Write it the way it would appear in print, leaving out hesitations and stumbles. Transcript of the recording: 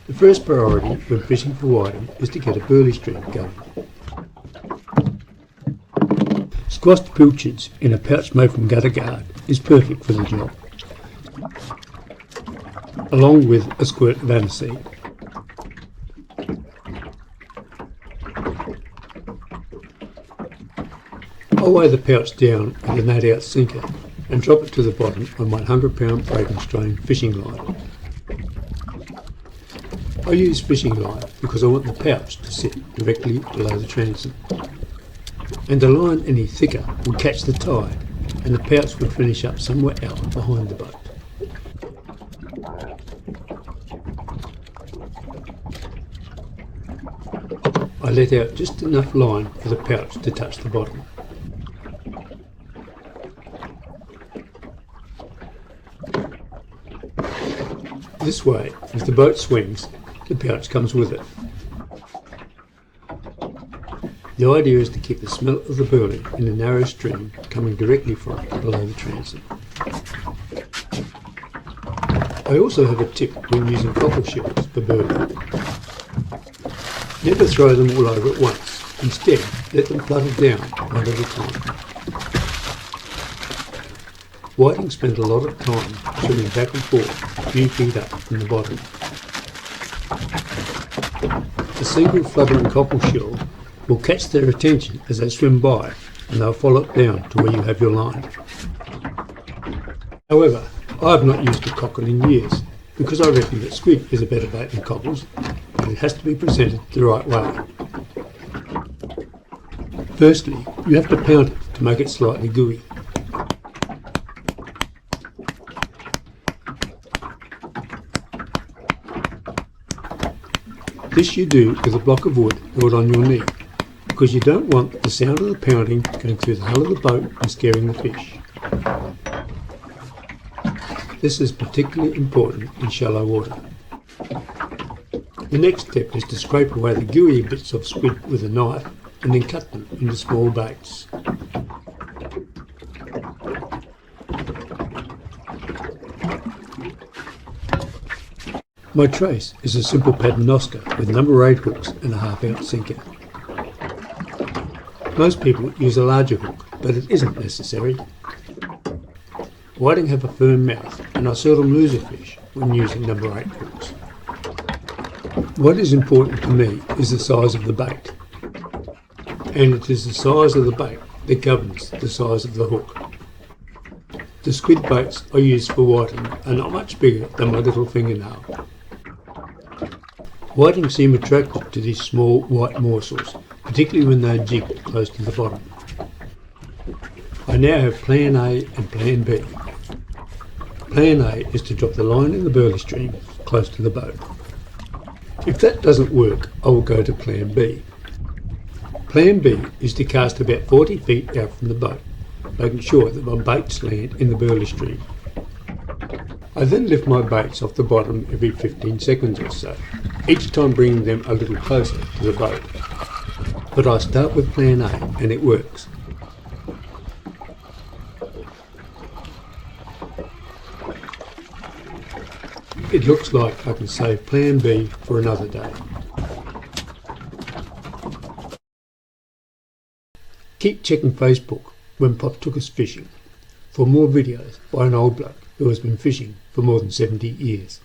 The first priority when fishing for whiting is to get a burley stream going. Squashed pilchards in a pouch made from gutter guard is perfect for the job, along with a squirt of aniseed. I'll weigh the pouch down with an 8-ounce sinker and drop it to the bottom on my 100-pound break and strain fishing line. I use fishing line because I want the pouch to sit directly below the transom, and a line any thicker would catch the tide and the pouch would finish up somewhere out behind the boat. I let out just enough line for the pouch to touch the bottom. This way, if the boat swings, the pouch comes with it. The idea is to keep the smell of the burley in a narrow stream coming directly from below the transom. I also have a tip when using cockle shells for burley. Never throw them all over at once. Instead, let them flutter down one at a time. Whiting spend a lot of time swimming back and forth a few feet up from the bottom. A single fluttering cockle shell will catch their attention as they swim by, and they'll follow it down to where you have your line. However, I have not used a cockle in years because I reckon that squid is a better bait than cockles, but it has to be presented the right way. Firstly, you have to pound it to make it slightly gooey. This you do with a block of wood held on your knee, because you don't want the sound of the pounding going through the hull of the boat and scaring the fish. This is particularly important in shallow water. The next step is to scrape away the gooey bits of squid with a knife and then cut them into small baits. My trace is a simple pattern Oscar with number 8 hooks and a 1/2-ounce sinker. Most people use a larger hook, but it isn't necessary. Whiting have a firm mouth, and I seldom lose a fish when using number 8 hooks. What is important to me is the size of the bait, and it is the size of the bait that governs the size of the hook. The squid baits I use for whiting are not much bigger than my little fingernail. Whiting seem attracted to these small white morsels, particularly when they are jigged close to the bottom. I now have Plan A and Plan B. Plan A is to drop the line in the burley stream close to the boat. If that doesn't work, I will go to Plan B. Plan B is to cast about 40 feet out from the boat, making sure that my baits land in the burley stream. I then lift my baits off the bottom every 15 seconds or so, each time bringing them a little closer to the boat. But I start with Plan A and it works. It looks like I can save Plan B for another day. Keep checking Facebook when Pop took us fishing for more videos by an old bloke who has been fishing for more than 70 years.